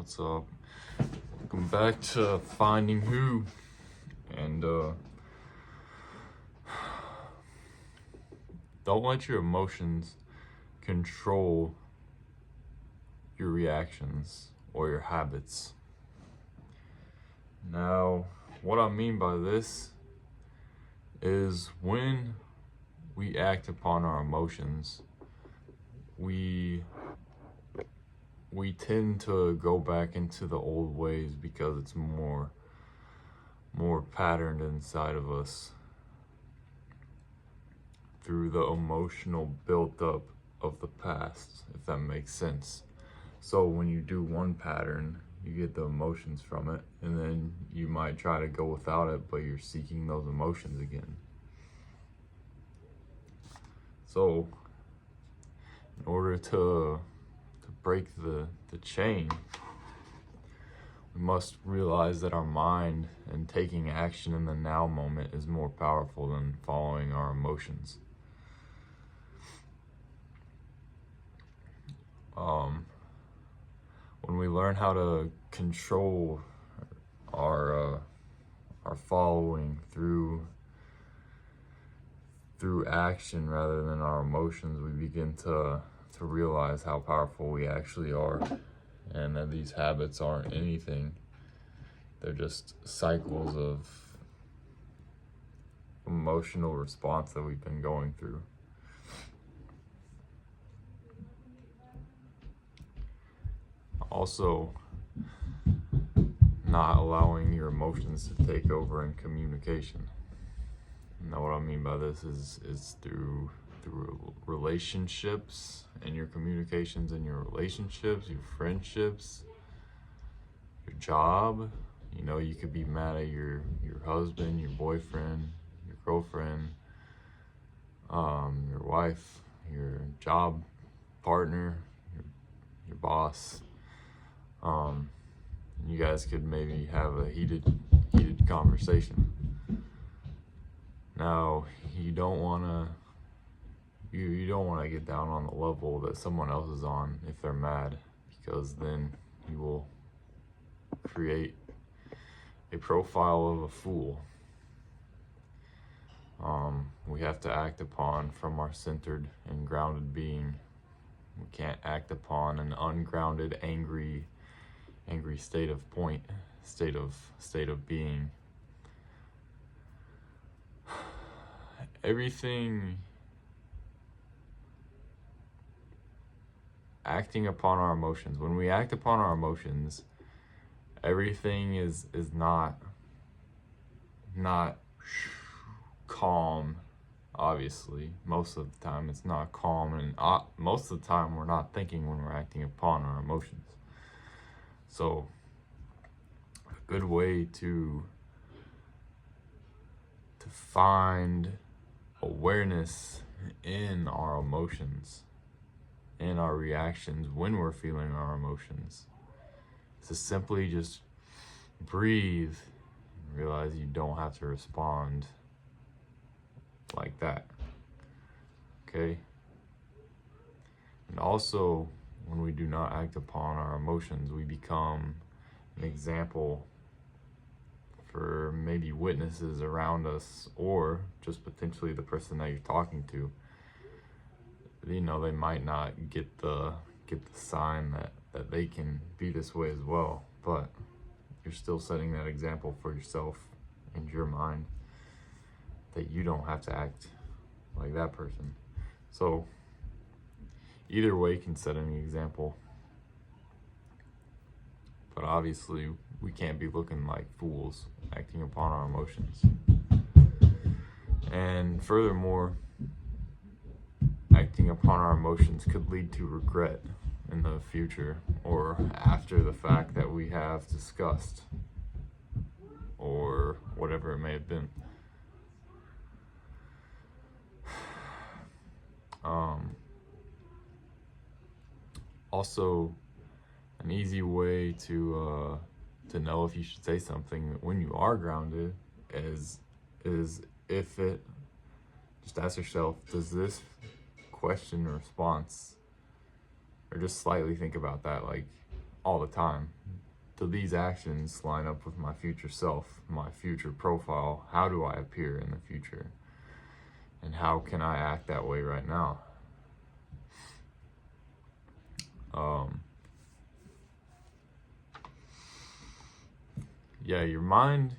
What's up? Welcome back to Finding Who. And don't let your emotions control your reactions or your habits. Now, what I mean by this is when we act upon our emotions, we tend to go back into the old ways because it's more patterned inside of us through the emotional build-up of the past, if that makes sense. So when you do one pattern, you get the emotions from it, and then you might try to go without it, but you're seeking those emotions again. So in order to break the chain, we must realize that our mind and taking action in the now moment is more powerful than following our emotions. When we learn how to control our following through action rather than our emotions, we begin to realize how powerful we actually are, and that these habits aren't anything. They're just cycles of emotional response that we've been going through. Also, not allowing your emotions to take over in communication. Now, what I mean by this is through relationships and your communications in your relationships, your friendships, your job. You know, you could be mad at your husband, your boyfriend, your girlfriend, your wife, your job partner, your boss. You guys could maybe have a heated conversation. Now, you don't want to get down on the level that someone else is on if they're mad, because then you will create a profile of a fool. We have to act upon from our centered and grounded being. We can't act upon an ungrounded, angry state of being. Everything acting upon our emotions. When we act upon our emotions, everything is not calm. Obviously, most of the time it's not calm, and most of the time we're not thinking when we're acting upon our emotions. So a good way to find awareness in our emotions, in our reactions when we're feeling our emotions, is to simply just breathe and realize you don't have to respond like that. Okay? And also, when we do not act upon our emotions, we become an example for maybe witnesses around us, or just potentially the person that you're talking to. You know, they might not get the sign that they can be this way as well, but you're still setting that example for yourself and your mind that you don't have to act like that person. So either way can set an example, but obviously we can't be looking like fools acting upon our emotions. And furthermore, acting upon our emotions could lead to regret in the future, or after the fact that we have discussed, or whatever it may have been. Also, an easy way to know if you should say something when you are grounded is if it, just ask yourself, does this question or response, or just slightly think about that, like all the time, do these actions line up with my future self, my future profile? How do I appear in the future? And how can I act that way right now? Yeah, your mind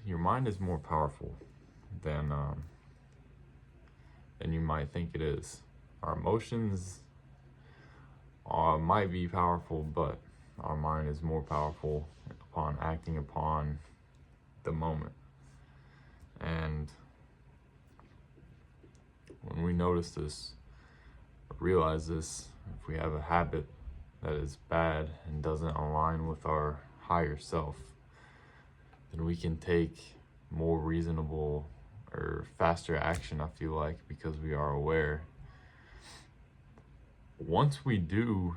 is more powerful than you might think it is. Our emotions might be powerful, but our mind is more powerful upon acting upon the moment. And when we notice this, realize this, if we have a habit that is bad and doesn't align with our higher self, then we can take more reasonable or faster action, I feel like, because we are aware. Once we do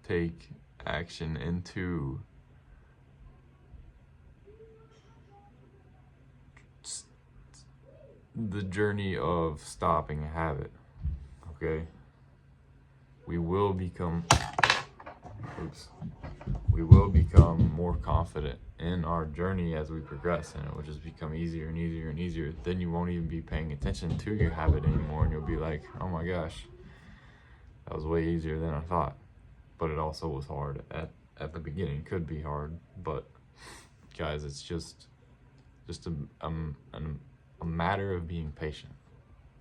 take action into the journey of stopping a habit, okay, we will become more confident in our journey as we progress, and it will just become easier and easier and easier. Then you won't even be paying attention to your habit anymore, and you'll be like, oh my gosh, that was way easier than I thought. But it also was hard at the beginning. Could be hard, but guys, it's just a matter of being patient.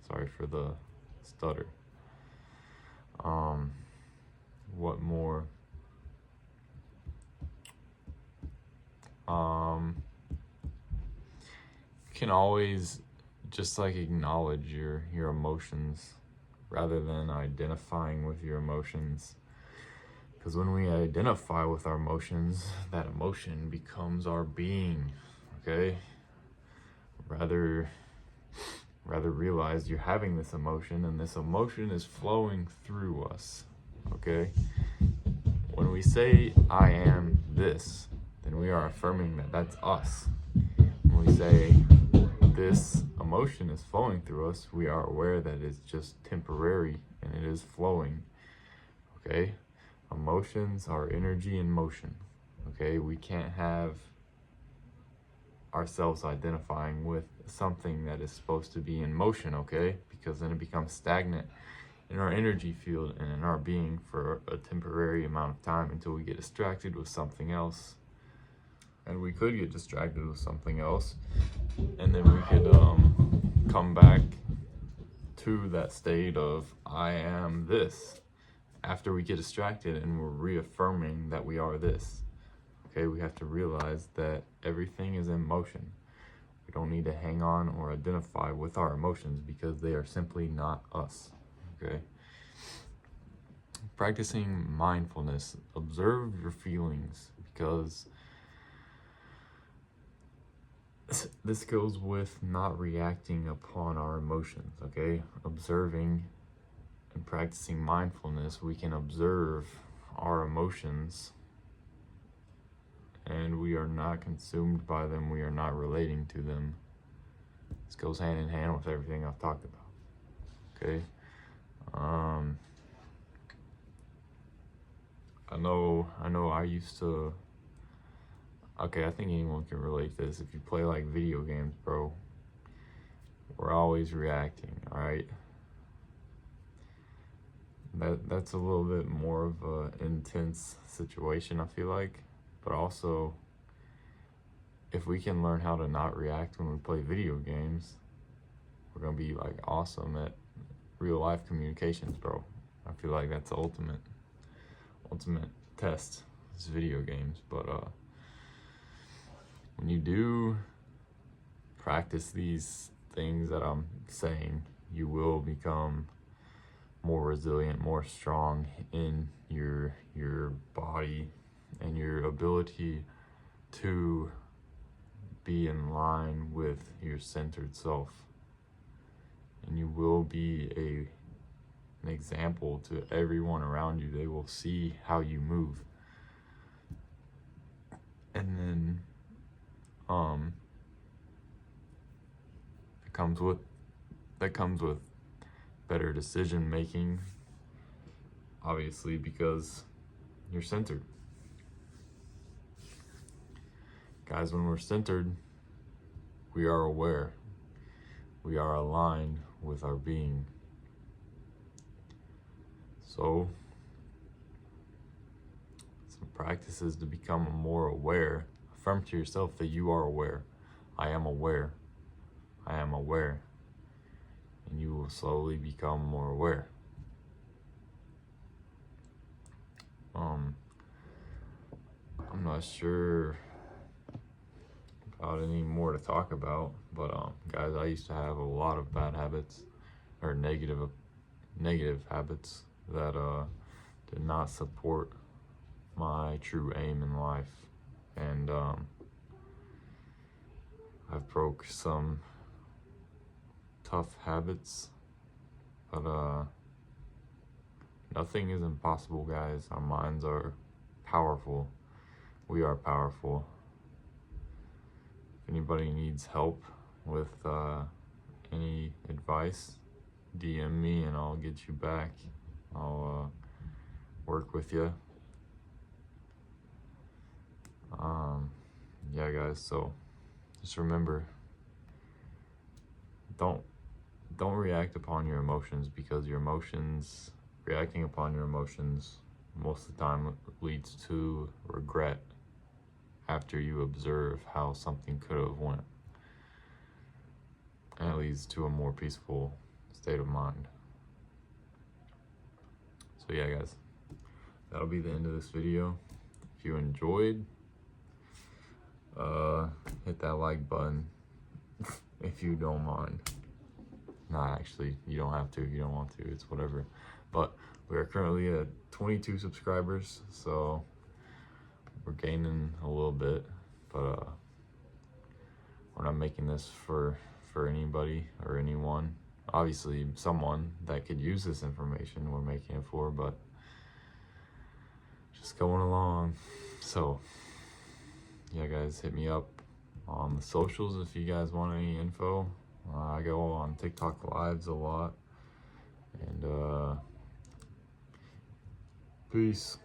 Sorry for the stutter. What more? You can always just like acknowledge your emotions rather than identifying with your emotions. Because when we identify with our emotions, that emotion becomes our being, okay? Rather realize you're having this emotion, and this emotion is flowing through us, okay? When we say, I am this, then we are affirming that that's us. When we say, this emotion is flowing through us, we are aware that it's just temporary and it is flowing, okay? Emotions are energy in motion, okay? We can't have ourselves identifying with something that is supposed to be in motion, okay? Because then it becomes stagnant in our energy field and in our being for a temporary amount of time until we get distracted with something else. And we could get distracted with something else, and then we could come back to that state of I am this after we get distracted and we're reaffirming that we are this. Okay, we have to realize that everything is in motion. We don't need to hang on or identify with our emotions because they are simply not us. Okay. Practicing mindfulness. Observe your feelings, because this goes with not reacting upon our emotions, okay? Observing and practicing mindfulness, we can observe our emotions and we are not consumed by them, we are not relating to them. This goes hand in hand with everything I've talked about, okay? I know I used to, okay, I think anyone can relate to this. If you play like video games, bro, we're always reacting, all right? That's a little bit more of an intense situation, I feel like. But also, if we can learn how to not react when we play video games, we're gonna be like awesome at real life communications, bro. I feel like that's the ultimate test is video games. But when you do practice these things that I'm saying, you will become more resilient, more strong in your body and your ability to be in line with your centered self. And you will be an example to everyone around you. They will see how you move. And then that comes with better decision making, obviously, because you're centered. Guys, when we're centered, we are aware. We are aligned with our being. So, some practices to become more aware. Affirm to yourself that you are aware. I am aware. I am aware. And you will slowly become more aware. I'm not sure about any more to talk about, but guys, I used to have a lot of bad habits, or negative habits that did not support my true aim in life. And I've broke some tough habits, but nothing is impossible, guys. Our minds are powerful. We are powerful. If anybody needs help with any advice, DM me and I'll get you back. I'll work with you. Yeah, guys, so just remember, don't react upon your emotions, because reacting upon your emotions most of the time leads to regret after you observe how something could have went. And it leads to a more peaceful state of mind. So yeah, guys, that'll be the end of this video. If you enjoyed, hit that like button if you don't mind. Nah, actually, you don't have to if you don't want to. It's whatever. But we are currently at 22 subscribers, so we're gaining a little bit. But we're not making this for anybody or anyone. Obviously, someone that could use this information we're making it for, but just going along. So yeah, guys, hit me up on the socials if you guys want any info. I go on TikTok lives a lot. And peace.